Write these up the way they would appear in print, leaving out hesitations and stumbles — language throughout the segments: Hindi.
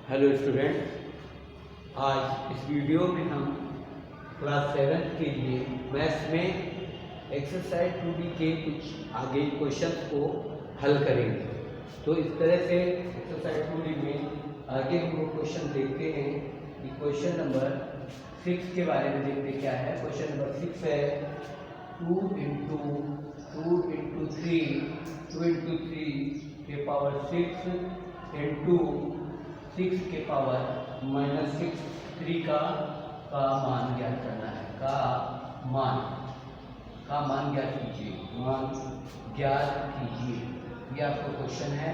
हेलो स्टूडेंट, आज इस वीडियो में हम क्लास 7 के लिए मैथ्स में एक्सरसाइज 2D के कुछ आगे क्वेश्चंस को हल करेंगे। तो इस तरह से एक्सरसाइज 2D में आगे हम लोग क्वेश्चन देखते हैं कि क्वेश्चन नंबर 6 के बारे में देखते क्या है। क्वेश्चन नंबर 6 है 2 into 3 के पावर 6 इंटू 6 के पावर -6 3 का मान ज्ञात करना है। का मान ज्ञात कीजिए, ये आपका क्वेश्चन है,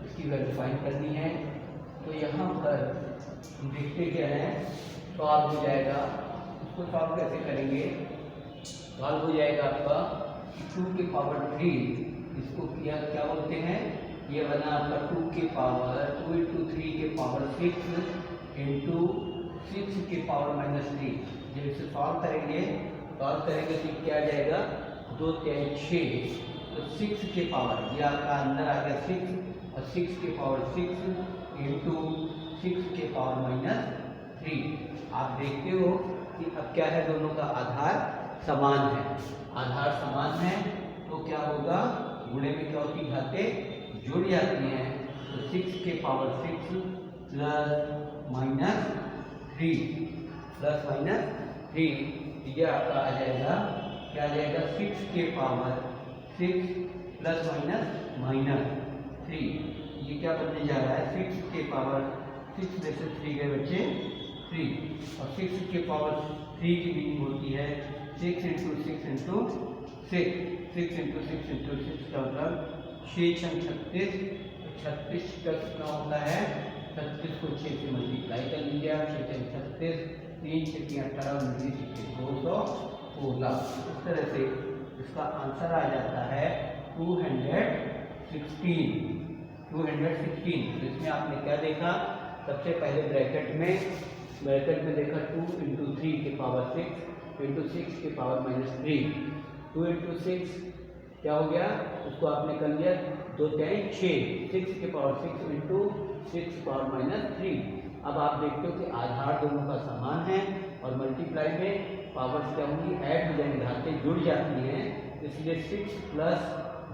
इसकी वैल्यू फाइंड करनी है। तो यहाँ पर हम देखते क्या है, सॉल्व हो जाएगा। इसको सॉल्व कैसे करेंगे? सॉल्व हो जाएगा आपका 2 के पावर 3, इसको क्या बोलते हैं, ये बना आपका 2 के पावर 2 इंटू 3 के पावर 6 इंटू 6 के पावर -3। जब इसे सॉल्व करेंगे तो क्या आ जाएगा, 2 3 6, तो 6 के पावर, ये आपका अंदर आ गया 6 और 6 के पावर 6 इंटू 6 के पावर -3। आप देखते हो कि अब क्या है, दोनों का आधार समान है, तो क्या होगा, गुणे में क्या होती, घातें जुड़ जाती हैं। तो 6 के पावर 6 प्लस माइनस 3, ये आपका आ जाएगा, क्या आ जाएगा, 6 के पावर 6 प्लस -3। ये क्या बनने जा रहा है, 6 के पावर 6 में से 3 गए बच्चे 3, और 6 के पावर 3 की मीनिंग होती है 6 इंटू 6 इंटू 6 इंटू 6 का मतलब 6 छंग 36, 36 का कितना होता है, 36 को 6 से मल्टीप्लाई कर लीजिए आप, 6 छंग 36, 3 6 18, 216। इस तरह से इसका आंसर आ जाता है 216। तो इसमें आपने क्या देखा, सबसे पहले ब्रैकेट में देखा 2 इंटू 3 के पावर 6 इंटू 6 के पावर -3। 2 इंटू 6 क्या हो गया, उसको आपने कर लिया 2 3 6, 6 के पावर 6 इंटू 6 पावर -3। अब आप देखते हो कि आधार दोनों का समान है और मल्टीप्लाई में पावर्स क्या होंगी, ऐड हो जाएंगी, घातें जुड़ जाती हैं, इसलिए 6 प्लस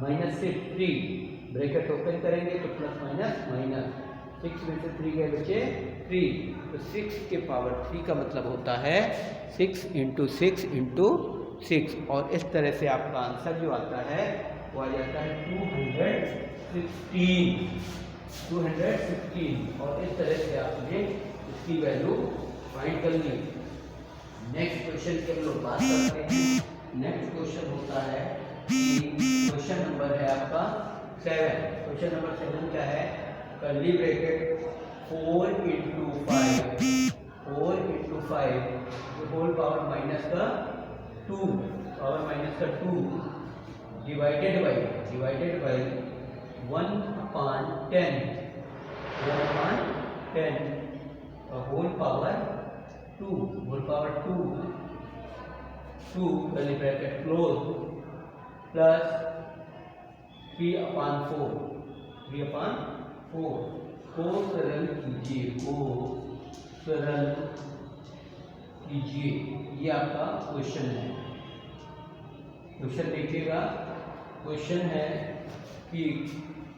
-6 3, ब्रैकेट ओपन करेंगे तो प्लस माइनस 6 में से 3 गए बचे 3, तो 6 के पावर 3 का मतलब होता है 6 इंटू 6 इंटू 6, और इस तरह से आपका आंसर जो आता है वो आ जाता है 216, और इस तरह से आपने इसकी वैल्यू फाइंड कर ली। नेक्स्ट क्वेश्चन की हम लोग बात करते हैं। नेक्स्ट क्वेश्चन होता है, क्वेश्चन नंबर है आपका 7। क्वेश्चन नंबर 7 क्या है, curly bracket 4 into 5 whole power -2 divided by 1/10 whole power 2 curly bracket close plus 3/4 को सरल कीजिए, ये आपका क्वेश्चन है। क्वेश्चन देखिएगा, क्वेश्चन है कि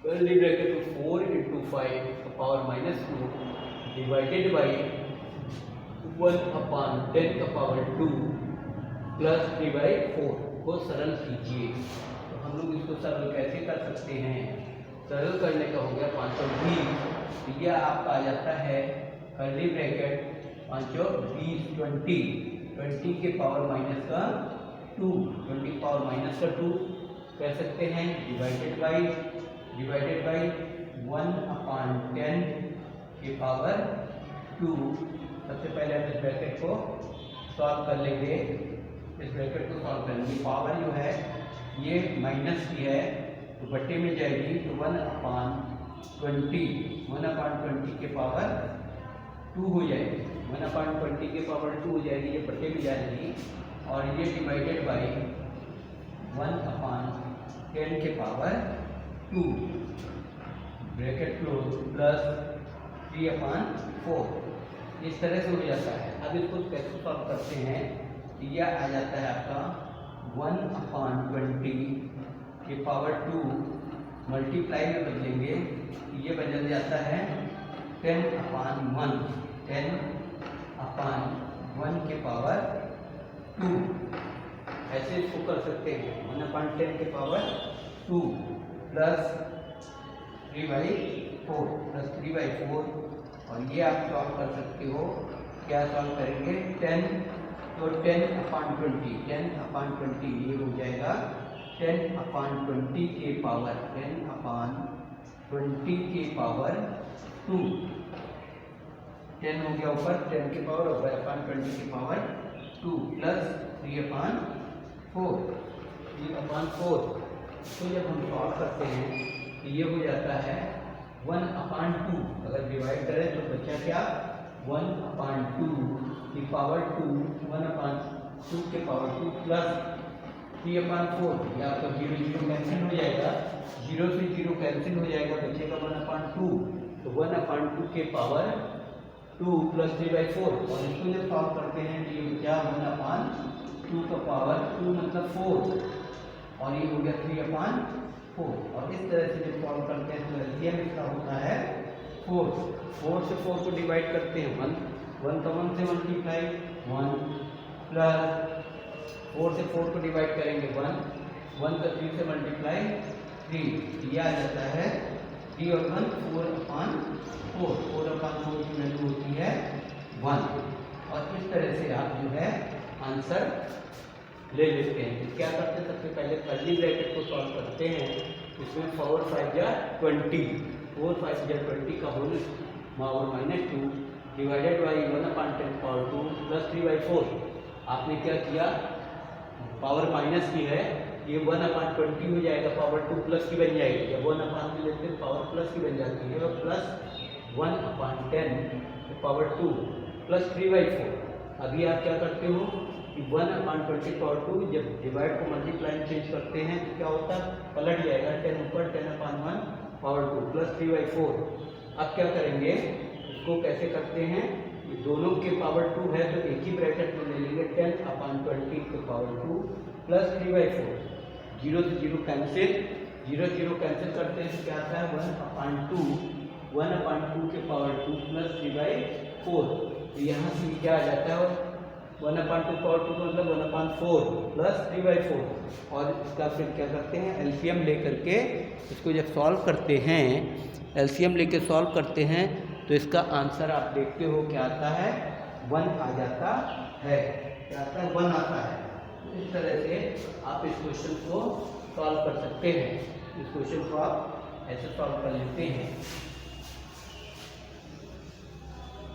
कर्ली ब्रैकेट में 4 इंटू 5 का पावर -2 डिवाइडेड बाई 1/10 का पावर 2 प्लस 3/4 को सरल कीजिए। तो हम लोग इसको सरल कैसे कर सकते हैं, सरल करने का हो गया 520, यह आपका आ जाता है कर्ली ब्रैकेट 520 के पावर -2 20 पावर -2 कह सकते हैं, डिवाइडेड बाई 1/10 के पावर 2। सबसे पहले हम इस ब्रैकेट को सॉल्व कर लेंगे। पावर जो है ये माइनस की है तो बट्टे में जाएगी, तो 1/20 के पावर 2 हो जाएगी, 1/20 के पावर 2 हो जाएगी, ये बट्टे में जाएगी, और ये डिवाइडेड बाई 1/10 के पावर 2 ब्रैकेट क्लोज प्लस 3/4 इस तरह से हो जाता है। अब इसको कैसे सॉल्व करते हैं, यह आ जाता है आपका 1/20 की पावर 2 मल्टीप्लाई में बदलेंगे, ये बदल जाता है 10/1 10/1 के पावर 2। ऐसे इसको कर सकते हैं 1/10 के पावर 2 प्लस 3/4 और ये आप सॉल्व कर सकते हो। क्या सॉल्व करेंगे 10 तो 10/20 ये हो जाएगा 10/20 के पावर 2 10 हो गया ऊपर 10 के पावर और 20 के पावर 2 प्लस 3/4 तो जब हम सॉल्व करते हैं तो ये हो जाता है 1/2। अगर डिवाइड करें तो बचा क्या 1/2 की पावर 2 1/2 के पावर 2 प्लस 3/4 ये आपका 0 कैंसिल हो जाएगा, 0 से 0 कैंसिल हो जाएगा, बचेगा 1/2 तो 1/2 के पावर 2 प्लस 3/4 और इसको जब सॉल्व करते हैं तो ये बचा 1/2 का पावर 2 मतलब 4 और ये हो गया 3/4 और इस तरह से जब सॉल्व करते हैं तो एलसीएम इसका होता है 4 से 4 को डिवाइड करते हैं 1 का 1 से मल्टीप्लाई 1 प्लस 4 से 4 को डिवाइड करेंगे 1 का 3 से मल्टीप्लाई 3 यह आ जाता है 3 और 1 4/4 की वैल्यू होती है 1 और इस तरह से आप जो है आंसर ले लेते हैं। क्या करते हैं सबसे पहले कर्ली ब्रैकेट को सॉल्व करते हैं, इसमें 4 5 जा 20 4 5 जा 20 का whole -2 divided by 1/10 power 2 plus 3/4। आपने क्या किया पावर माइनस की है, ये 1/20 हो जाएगा, पावर 2 प्लस की बन जाएगी, या 1/2 में लेते हैं पावर प्लस की बन जाती है और प्लस 1/10 पावर 2 प्लस 3/4। अभी आप क्या करते हो कि 1/20 पावर 2 जब डिवाइड को मल्टीप्लाई चेंज करते हैं तो क्या होता है पलट जाएगा 10 ऊपर 10/1 पावर 2 प्लस 3/4। अब क्या करेंगे इसको कैसे करते हैं, दोनों के पावर 2 है तो एक ही ब्रैकेट में ले लेंगे 10/20 के पावर 2 प्लस 3/4। 0 से 0 कैंसिल करते हैं तो क्या आता है 1/2 के पावर 2 प्लस 3/4। तो यहाँ से क्या आ जाता है 1/2 पावर 2 मतलब 1/4 प्लस 3/4 और इसका फिर क्या करते हैं एलसीएम लेकर के इसको जब सॉल्व करते हैं, एलसीएम लेके सॉल्व करते हैं तो इसका आंसर आप देखते हो क्या आता है 1 आ जाता है, क्या आता है 1 आता है। तो इस तरह से आप इस क्वेश्चन को सॉल्व कर सकते हैं, इस क्वेश्चन को आप ऐसे सॉल्व कर लेते हैं।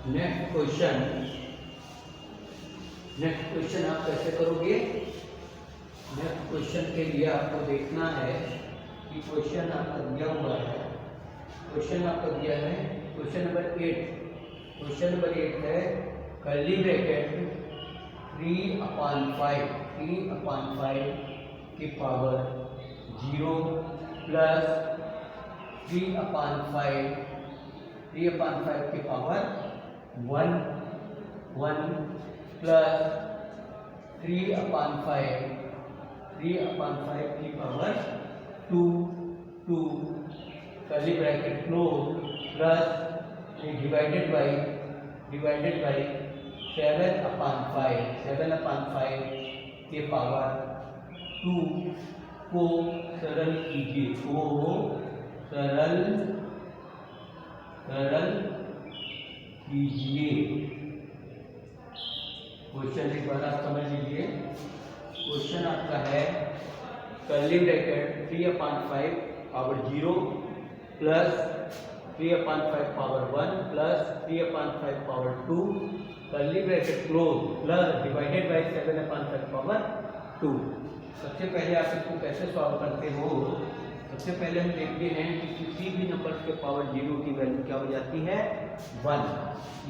नेक्स्ट क्वेश्चन आप कैसे करोगे, नेक्स्ट क्वेश्चन के लिए आपको देखना है कि क्वेश्चन आपका दिया हुआ है, क्वेश्चन आपका दिया है क्वेश्चन नंबर 8 है कर्ली ब्रैकेट 3/5 की पावर 0 प्लस 3/5 की पावर 1 प्लस 3/5 की power 2 curly bracket close plus divided by 7/5 के पावर 2 को सरल कीजिए, क्वेश्चन एक बार आप समझ लीजिए। क्वेश्चन आपका है curly bracket 3/5 power 0 plus 3/5 power 1 plus 3/5 power 2 curly bracket close plus divided by 7/5 power 2। सबसे पहले आप इसको कैसे सॉल्व करते हो, सबसे पहले हम देखते हैं कि किसी भी नंबर के पावर 0 की वैल्यू क्या हो जाती है 1।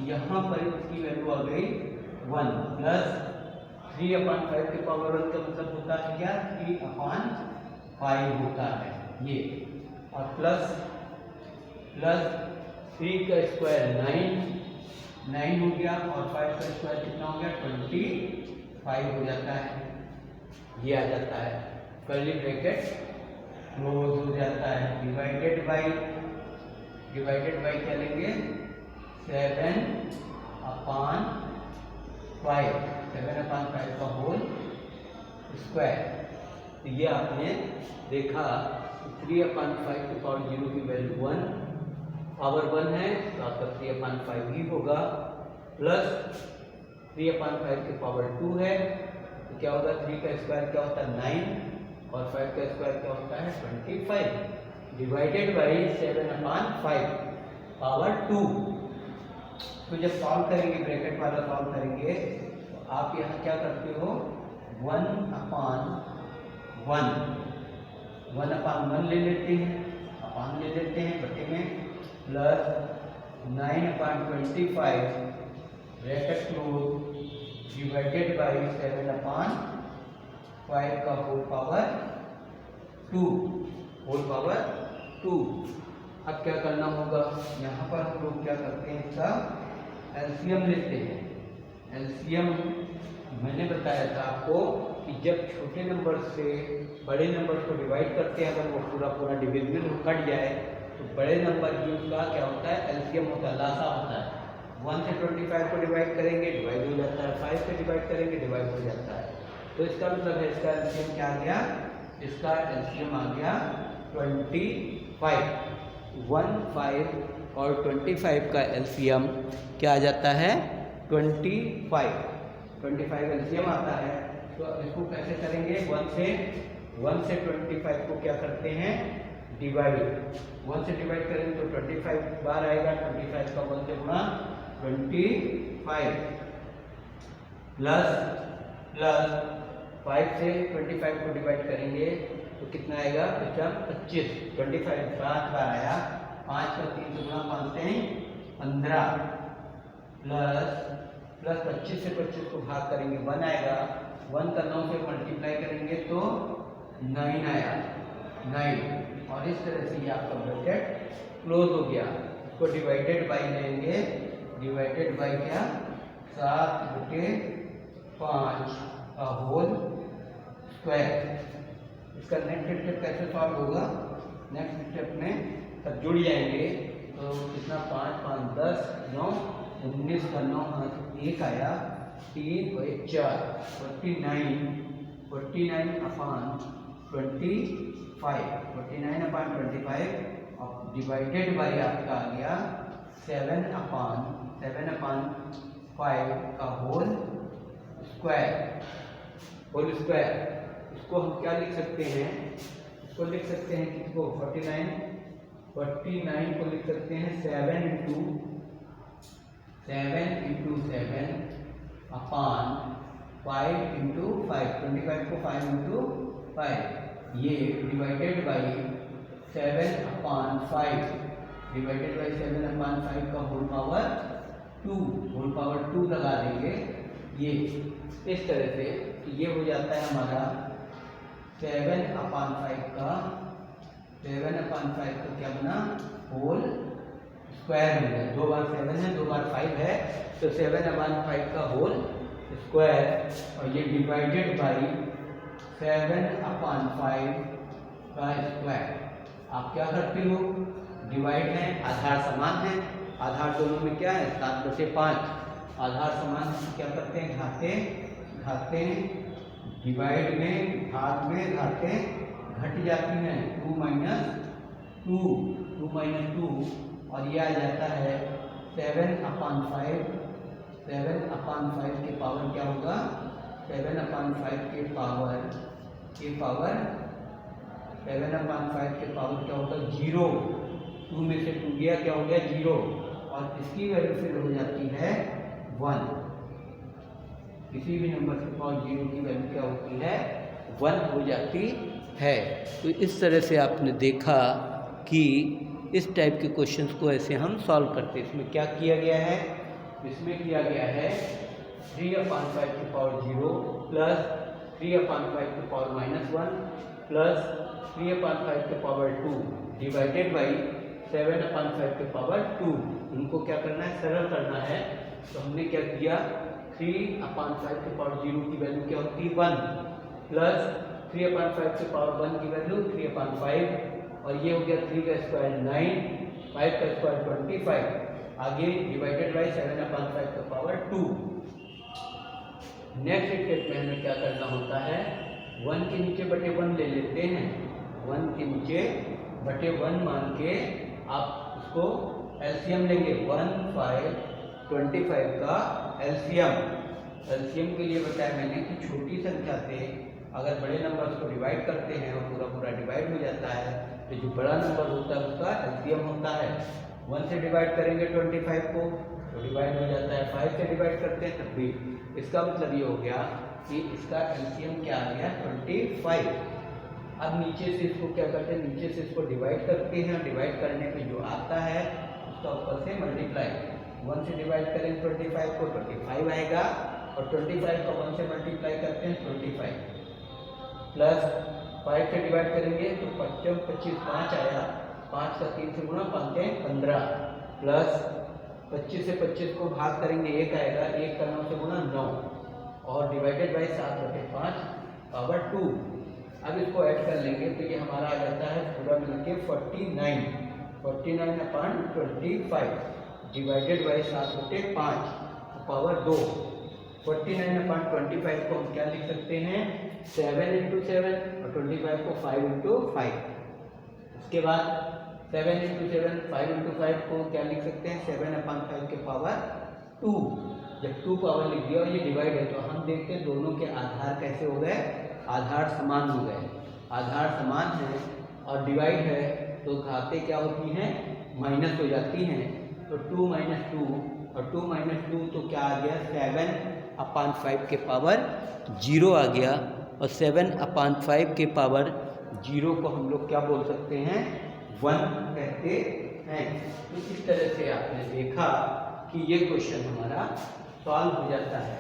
यहाँ पर इसकी वैल्यू आ गई 1 प्लस 3/5 के पावर 1 का मतलब होता है क्या 3/5 होता है ये, और प्लस 3 का स्क्वायर 9 हो गया, और 5 का स्क्वायर कितना हो गया 25 हो जाता है। ये आ जाता है, कर्ली ब्रैकेट क्लोज हो जाता है। डिवाइडेड बाई क्या लेंगे 7/5 का होल स्क्वायर। तो ये आपने देखा 3/5 की पावर 0 की वैल्यू 1 पावर 1 है, तो आपका 3/5 ही होगा, प्लस 3/5 की पावर 2 है, तो क्या होगा 3 का स्क्वायर क्या होता है 9, और 5 का स्क्वायर क्या होता है 25, डिवाइडेड बाई 7/5 पावर 2। तो जब सॉल्व करेंगे, ब्रैकेट वाला सॉल्व करेंगे, तो आप यहाँ क्या करते हो 1/1 ले लेते हैं, अपान ले लेते हैं बटे में, plus 9/25 bracket close divided by 7/5 का होल पावर 2। अब क्या करना होगा, यहाँ पर हम लोग क्या करते हैं, इसका एलसीएम लेते हैं। एलसीएम मैंने बताया था आपको कि जब छोटे नंबर से बड़े नंबर को डिवाइड करते हैं, अगर वो पूरा डिविजन कट जाए, तो बड़े नंबर की उसका क्या होता है एलसीएम होता है, लासा होता है। 1 से 25 को डिवाइड करेंगे, डिवाइड हो जाता है, 5 से डिवाइड करेंगे, डिवाइड हो जाता है। तो इसका मतलब है इसका एलसीएम क्या आ गया, इसका एलसीएम आ गया 25। 15 और 25 का एलसीएम क्या आ जाता है 25 एलसीएम आता है। तो अब इसको कैसे करेंगे, 1 से 25 को क्या करते हैं डिवाइड, 1 से डिवाइड करेंगे तो 25 बार आएगा, 25 का 1 से गुणा 25, प्लस 5 से 25 को डिवाइड करेंगे तो कितना आएगा 25, 25 7 बार आया, 5 का 3 से गुणा 5 से 15, प्लस 25 से 25 को भाग करेंगे 1 आएगा, 1 का 9 से मल्टीप्लाई करेंगे तो 9 आया 9, और इस तरह से ये आपका ब्रैकेट क्लोज हो गया। इसको डिवाइडेड बाई लेंगे, डिवाइडेड बाई क्या 7/5 का होल स्क्वायर। इसका नेक्स्ट स्टेप कैसे सॉल्व होगा, नेक्स्ट स्टेप में सब जुड़ जाएंगे, तो कितना 5 5 10 9 19 का 9 हाथ 1 आया, 3 और 1 4 49/25 और डिवाइडेड बाई आपका आ गया 7/5 का होल स्क्वायर। इसको हम क्या लिख सकते हैं, इसको लिख सकते हैं किसको 49 को लिख सकते हैं 7 × 7 अपान 5 × 5, 25 को 5 × 5, ये डिवाइडेड बाई 7/5 का होल पावर 2 लगा देंगे। ये इस तरह से ये हो जाता है हमारा 7/5 का क्या बना होल स्क्वायर हो गया। 2 बार 7 है, 2 बार 5 है, तो 7/5 का होल स्क्वायर, और ये डिवाइडेड बाई 7/5 का स्क्वायर। आप क्या करते हो, डिवाइड है, आधार समान है, आधार दोनों में क्या है 7/5, आधार समान है, क्या करते हैं घाते डिवाइड में भाग में घातें घट जाती हैं, 2 - 2 और ये आ जाता है 7/5 के पावर क्या होगा 7/5 के पावर 7/5 के पावर क्या होगा 0, 2 में से 2 गया क्या हो गया 0, और इसकी वैल्यू फिर हो जाती है 1। किसी भी नंबर के पावर 0 की वैल्यू क्या होती है 1 हो जाती है। तो इस तरह से आपने देखा कि इस टाइप के क्वेश्चंस को ऐसे हम सॉल्व करते हैं। इसमें क्या किया गया है, इसमें किया गया है 3/5 की पावर 0 प्लस 3/5 की पावर -1 प्लस 3/5 की पावर 2 डिवाइडेड बाई 7/5 के पावर 2। उनको क्या करना है, सरल करना है। तो हमने क्या किया, 3/5 के पावर 0 की वैल्यू क्या होती है 1, प्लस 3/5 के पावर 1 की वैल्यू 3/5, और ये हो गया 3 का स्क्वायर 9, 5 का स्क्वायर 25, आगे डिवाइडेड बाई 7/5 का पावर 2। नेक्स्ट स्टेप में हमें क्या करना होता है, 1 के नीचे बटे 1 ले लेते हैं। 1 के नीचे बटे 1 मान के आप उसको एलसीएम लेंगे। 1, 5, 25 का एलसीएम के लिए बताया मैंने कि छोटी संख्या से अगर बड़े नंबर को डिवाइड करते हैं और पूरा पूरा डिवाइड हो जाता है, तो जो बड़ा नंबर होता है उसका एलसीएम होता है। 1 से डिवाइड करेंगे 25 को तो डिवाइड हो जाता है, 5 से डिवाइड करते हैं तब भी। इसका मतलब ये हो गया कि इसका एलसीएम क्या आ गया 25। अब नीचे से इसको क्या करते हैं, नीचे से इसको डिवाइड करते हैं, डिवाइड करने पे जो आता है उसका ऊपर से मल्टीप्लाई। 1 से डिवाइड करेंगे 25 को 25 आएगा, और 25 को 1 से मल्टीप्लाई करते हैं 25, प्लस 5 से डिवाइड करेंगे तो 25 25 5 आया, 5 का 3 से गुणा 5 के 15, प्लस 25 से 25 को भाग करेंगे 1 आएगा, 1 का 9 से गुणा 9, और डिवाइडेड बाई 7/5 पावर 2। अब इसको ऐड कर लेंगे तो ये हमारा आ जाता है पूरा मिलके 49/25 डिवाइडेड बाई 7/5 पावर 2। 49/25 को हम क्या लिख सकते हैं, 7 × 7, और 25 को 5 × 5। उसके बाद 7 × 7 5 × 5 को क्या लिख सकते हैं, 7/5 के पावर 2। जब 2 पावर लिख दिया और ये डिवाइड है तो हम देखते हैं दोनों के आधार कैसे हो गए, आधार समान हो गए। आधार समान है और डिवाइड है तो घातें क्या होती हैं, माइनस हो जाती हैं। तो 2 - 2 और 2 - 2 तो क्या आ गया 7/5 के पावर 0 आ गया, और 7/5 के पावर 0 को हम लोग क्या बोल सकते हैं, 1 कहते हैं। तो इस तरह से आपने देखा कि ये क्वेश्चन हमारा सॉल्व हो जाता है,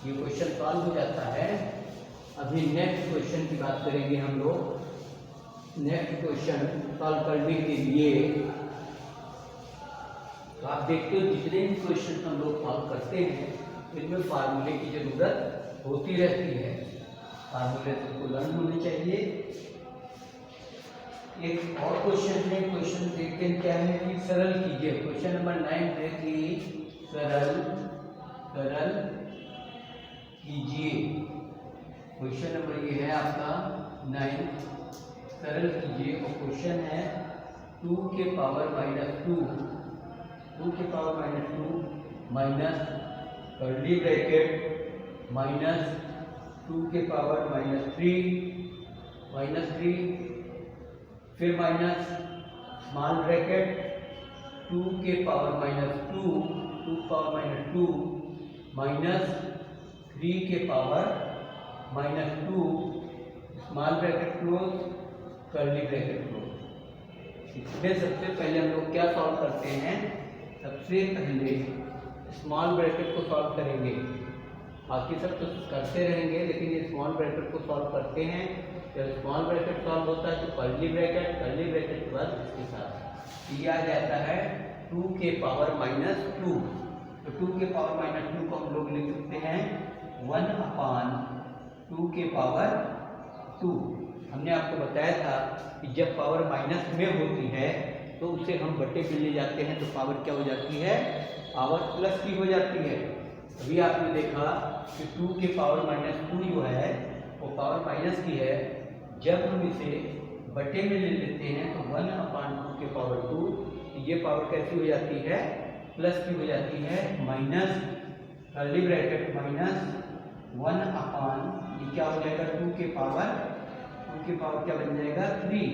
ये क्वेश्चन सॉल्व हो जाता है। अभी नेक्स्ट क्वेश्चन की बात करेंगे हम लोग। नेक्स्ट क्वेश्चन सॉल्व करने के लिए तो आप देखते हो जितने भी क्वेश्चन हम लोग सॉल्व करते हैं इनमें फार्मूले की जरूरत होती रहती है, फार्मूले को लर्न होने चाहिए। एक और क्वेश्चन है, क्वेश्चन देखते हैं क्या है कि सरल कीजिए। क्वेश्चन नंबर 9 है कि सरल कीजिए। क्वेश्चन नंबर ये है आपका 9, सरल कीजिए। और क्वेश्चन है 2 के power -2 minus curly bracket minus 2 के पावर -3 फिर माइनस स्मॉल ब्रैकेट 2 के पावर -2 माइनस 3 के power -2 small bracket close curly bracket close. इसमें सबसे पहले हम लोग क्या सॉल्व करते हैं, सबसे पहले स्मॉल ब्रैकेट को सॉल्व करेंगे। बाकी सब तो करते रहेंगे लेकिन ये स्मॉल ब्रैकेट को सॉल्व करते हैं। जब स्मॉल ब्रैकेट सॉल्व होता है तो कर्ली ब्रैकेट के बाद इसके साथ ये आ जाता है 2 के पावर -2। तो 2 के पावर -2 को हम लोग लिख सकते हैं 1/2 के पावर 2। हमने आपको बताया था कि जब पावर माइनस में होती है तो उसे हम बटे में ले जाते हैं तो पावर क्या हो जाती है, पावर प्लस की हो जाती है। अभी आपने देखा कि 2 के पावर -2 जो है वो पावर माइनस की है। जब हम इसे बटे में ले लेते हैं तो 1/2 के पावर 2, ये पावर कैसी हो जाती है, प्लस की हो जाती है। माइनस कर्ली ब्रैकेट माइनस 1/, ये क्या हो जाएगा 2 के पावर क्या बन जाएगा 3।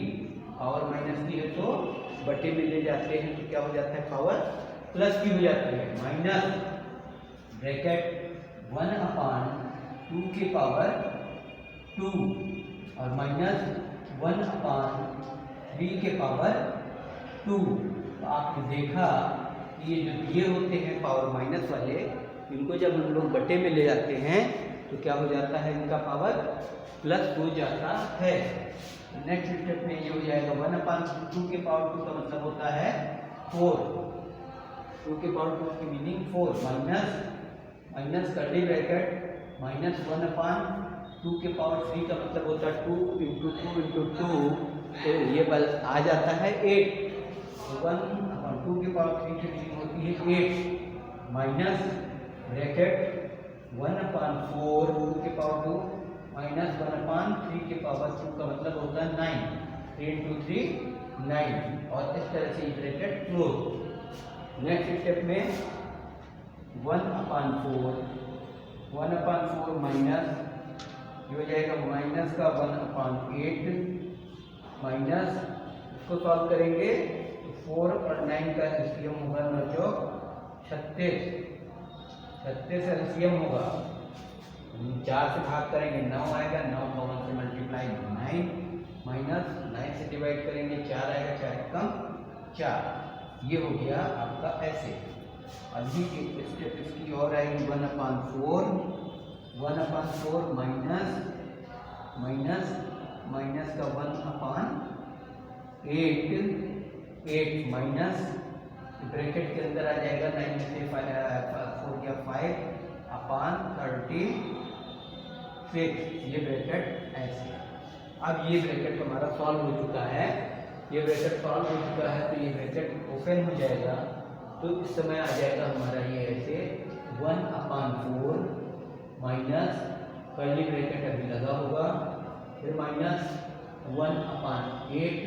पावर माइनस की है तो बटे में ले जाते हैं तो क्या हो जाता है, पावर प्लस की हो जाती है। माइनस ब्रैकेट 1/2 के पावर 2 और माइनस 1/3 के पावर 2। तो आपने देखा कि ये जो दिए होते हैं पावर माइनस वाले, इनको जब हम लोग बटे में ले जाते हैं तो क्या हो जाता है, इनका पावर प्लस हो जाता है। नेक्स्ट स्टेप में ये हो जाएगा 1/2 के पावर 2 का मतलब होता है 4। 2 के पावर 2 की meaning 4 minus curly bracket minus 1/2 के पावर 3 का मतलब होता है 2 × 2 × 2, तो ये बल आ जाता है 8। 1/2 के पावर 3 की मीनिंग होती है 8 माइनस ब्रैकेट 1/4 2 के पावर 2 माइनस 1/3 के पावर 2 का मतलब होता है 9। 3 × 3 9, और इस तरह से ब्रैकेट क्लोज। नेक्स्ट स्टेप में 1/4 माइनस ये हो जाएगा माइनस का 1/8 माइनस, इसको सॉल्व करेंगे तो 4 और 9 का एलसीएम होगा 9 36 एलसीएम होगा। 4 से भाग करेंगे 9 आएगा, 9 का 1 से मल्टीप्लाई 9 माइनस 9 से डिवाइड करेंगे 4 आएगा, 4 कम 4। ये हो गया आपका ऐसे। अभी एक स्टेप इसकी और आएगी 1/4 माइनस का 1/8 माइनस ब्रैकेट के अंदर आ जाएगा 9 में से 4 या 5/36, ये ब्रैकेट ऐसे। अब ये ब्रैकेट हमारा सॉल्व हो चुका है, तो ये ब्रैकेट ओपन हो जाएगा, तो इस समय आ जाएगा हमारा ये ऐसे 1/4 माइनस कर्ली ब्रैकेट अभी लगा होगा, फिर माइनस 1/8,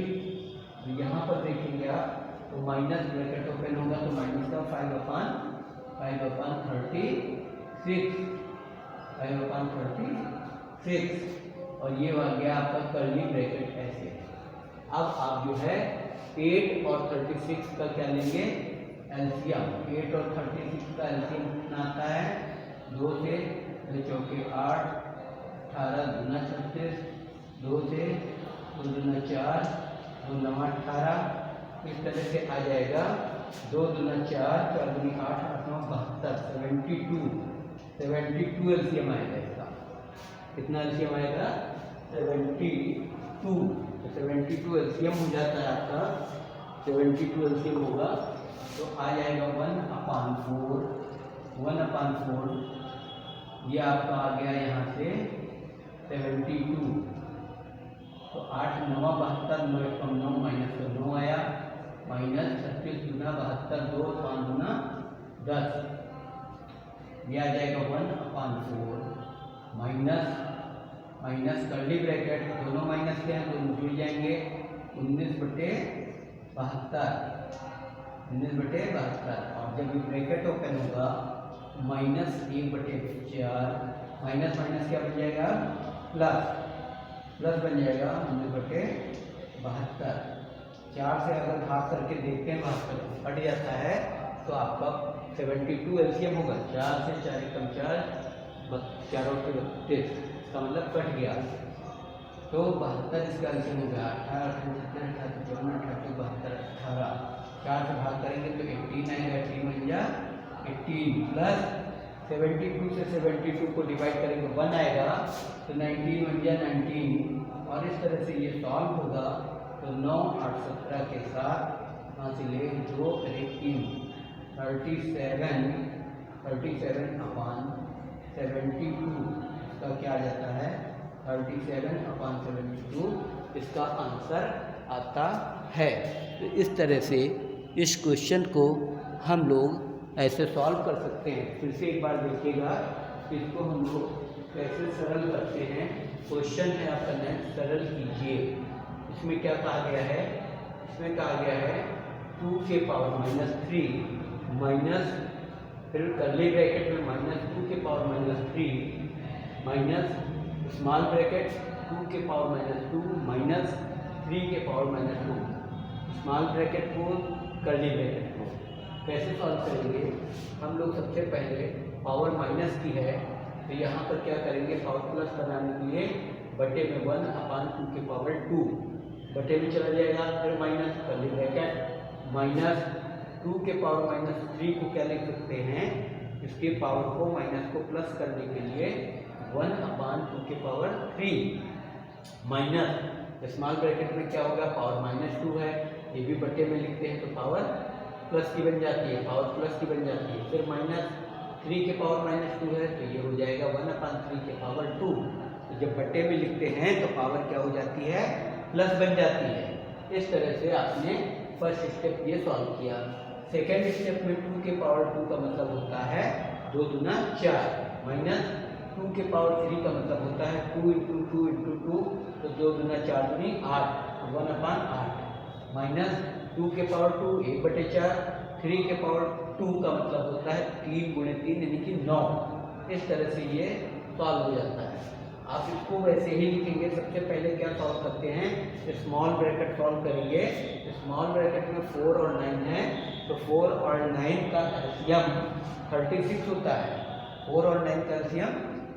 यहाँ पर देखेंगे आप तो माइनस ब्रैकेट ओपन होगा तो माइनस का 5/36, और ये आ गया आपका कर्ली ब्रैकेट ऐसे। अब आप जो है 8 और 36 का क्या लेंगे एलसीएम। 8 और 36 का एलसीएम कितना आता है 2 से 4 8 18 दूना 36, 2 से 2 दूना 4 2 9 18, इस तरह से आ जाएगा 2 दूना 4 4 दूनी 8 8 9 72 72 एलसीएम आएगा इसका। कितना एलसीएम आएगा 72, तो 72 एलसीएम हो जाता है आपका। 72 एलसीएम होगा तो आ जाएगा 1/4 ये आपका आ गया यहाँ से 72, तो 8 9 72 9 कम 9 माइनस का 9 आया, माइनस 36 दूना 72 2 5 दूना 10, ये आ जाएगा 1/4 माइनस कर्ली ब्रैकेट, दोनों माइनस के हैं दोनों जुड़ जाएंगे 19/72, और जब ये ब्रैकेट ओपन होगा -1/4 माइनस क्या बन जाएगा प्लस बन जाएगा 19/72। 4 से अगर भाग करके देखते हैं 72 कट जाता है तो आपका 72 एलसीएम होगा। 4 से 4 कम 4 4 और 32 का मतलब कट गया, तो 72 इसका एलसीएम हो गया 18 18 54 72 18। 4 से भाग करेंगे तो 18 आएगा, 18 बन जा 18 प्लस 72 से 72 को डिवाइड करेंगे 1 आएगा तो 19 बन गया 19, और इस तरह से ये सॉल्व होगा। तो 9 8 17 के साथ यहाँ से ले 2 3 37/72, इसका क्या आ जाता है 37/72 इसका आंसर आता है। तो इस तरह से इस क्वेश्चन को हम लोग ऐसे सॉल्व कर सकते हैं। फिर से एक बार देखिएगा, इसको हम लोग कैसे सरल करते हैं। क्वेश्चन है आपका नेक्स्ट, सरल कीजिए। इसमें क्या कहा गया है, इसमें कहा गया है 2 के पावर -3 माइनस, फिर कर्ली ब्रैकेट में -2 के पावर -3 माइनस स्मॉल ब्रैकेट 2 के पावर -2 माइनस 3 के पावर -2, स्मॉल ब्रैकेट को कर्ली ब्रैकेट को कैसे सॉल्व करेंगे। हम लोग सबसे पहले पावर माइनस की है तो यहाँ पर क्या करेंगे, पावर प्लस बनाने के लिए बटे में 1/2 के पावर 2 बटे में चला जाएगा, फिर माइनस कर्ली ब्रैकेट -2 के पावर -3 को क्या लिख सकते हैं, इसके पावर को माइनस को प्लस करने के लिए 1/2 के पावर 3 माइनस स्मॉल ब्रैकेट में क्या होगा, पावर -2 है, ये भी बट्टे में लिखते हैं तो पावर प्लस की बन जाती है, पावर प्लस की बन जाती है। फिर -3 के पावर -2 है तो ये हो जाएगा 1/3 के पावर 2। तो जब बट्टे में लिखते हैं तो पावर क्या हो जाती है, प्लस बन जाती है। इस तरह से आपने फर्स्ट स्टेप ये सॉल्व किया। सेकेंड स्टेप में 2 के पावर 2 का मतलब होता है 2 दूना 4, -2 के पावर 3 का मतलब होता है 2 × 2 × 2, तो 2 दूना 4 दूनी 8, 1/8, -2 के पावर 2 1/4, 3 के पावर 2 का मतलब होता है 3 × 3 यानी कि 9। इस तरह से ये सॉल्व हो जाता है। आप इसको वैसे ही लिखेंगे। सबसे पहले क्या सॉल्व करते हैं, स्मॉल ब्रैकेट सॉल्व करेंगे। स्मॉल ब्रैकेट में 4 और 9 है तो 4 और 9 का एलसीएम 36 होता है। 4 और 9 का एलसीएम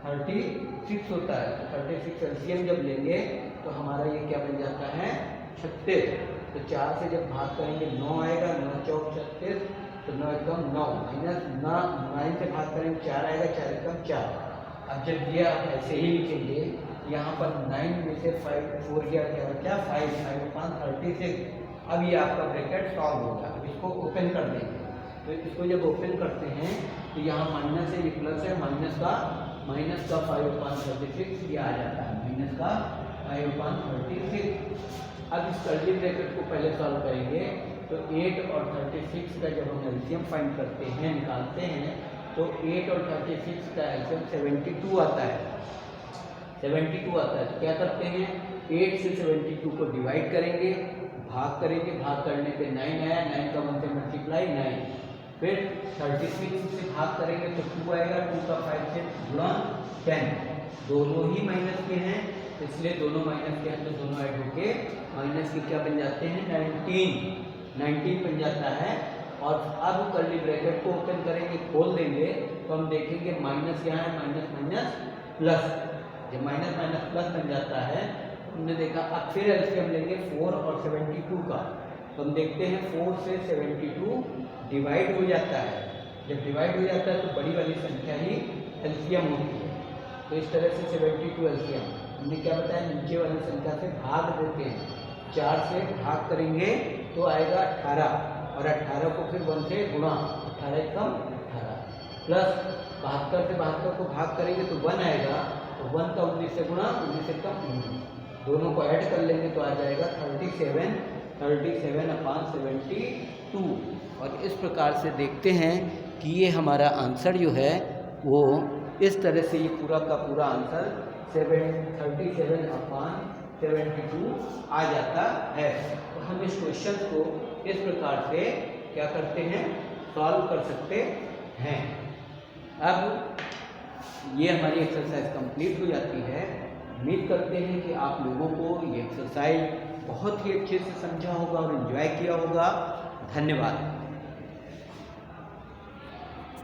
36 होता है। तो 36 एलसीएम जब लेंगे तो हमारा ये क्या बन जाता है, 36। तो 4 से जब भाग करेंगे 9 आएगा, 9 चौक 36, तो 9 एकम 9, -9 से भाग करेंगे 4 आएगा, 4 एकम 4। अब जब ये आप ऐसे ही लिखेंगे, यहाँ पर 9 में से 4 गया, क्या बचा 5, 5 36। अब ये आपका ब्रैकेट सॉल्व होगा। अब इसको ओपन कर देंगे। तो इसको जब ओपन करते हैं तो यहाँ माइनस है, ये प्लस है, माइनस का 5/36 ये आ जाता है, माइनस का 5/36। अब इस कर्ली ब्रैकेट को पहले सॉल्व करेंगे तो 8 और 36 का जब हम एलसीएम फाइंड करते हैं, निकालते हैं, तो 8 और 36 का एलसीएम 72 आता है। 72 आता है तो क्या करते हैं, 8 से 72 को डिवाइड करेंगे, भाग करेंगे, भाग करने पे 9 आया, 9 का 1 से मल्टीप्लाई 9। फिर 36 से भाग करेंगे तो 2 आएगा, 2 का 5 से गुणा 10। दोनों ही माइनस के हैं इसलिए दोनों माइनस के हैं तो दोनों ऐड होके माइनस के क्या बन जाते हैं, 19 बन जाता है। और अब कर्ली ब्रैकेट को ओपन करेंगे, खोल देंगे तो हम देखेंगे माइनस यहाँ है, माइनस माइनस प्लस। जब माइनस माइनस प्लस बन जाता है तो हमने देखा। अब फिर एलसीएम लेंगे 4 और 72 का, तो हम देखते हैं 4 से 72 डिवाइड हो जाता है। जब डिवाइड हो जाता है तो बड़ी वाली संख्या ही एलसीएम होती है। तो इस तरह से 72 एलसीएम हमने क्या बताया, नीचे वाली संख्या से भाग देते हैं। 4 से भाग करेंगे तो आएगा 18, और 18 को फिर 1 से गुणा, 18 कम 18, प्लस 72 से 72 को भाग करेंगे तो 1 आएगा, तो 1 का 19 से गुणा, 19 से कम 19, दोनों को ऐड कर लेंगे तो आ जाएगा 37/72। और इस प्रकार से देखते हैं कि ये हमारा आंसर जो है वो इस तरह से, ये पूरा का पूरा आंसर 37/72 आ जाता है। तो हम इस क्वेश्चन को इस प्रकार से क्या करते हैं, सॉल्व कर सकते हैं। अब ये हमारी एक्सरसाइज कंप्लीट हो जाती है। उम्मीद करते हैं कि आप लोगों को ये एक्सरसाइज बहुत ही अच्छे से समझा होगा और एंजॉय किया होगा। धन्यवाद।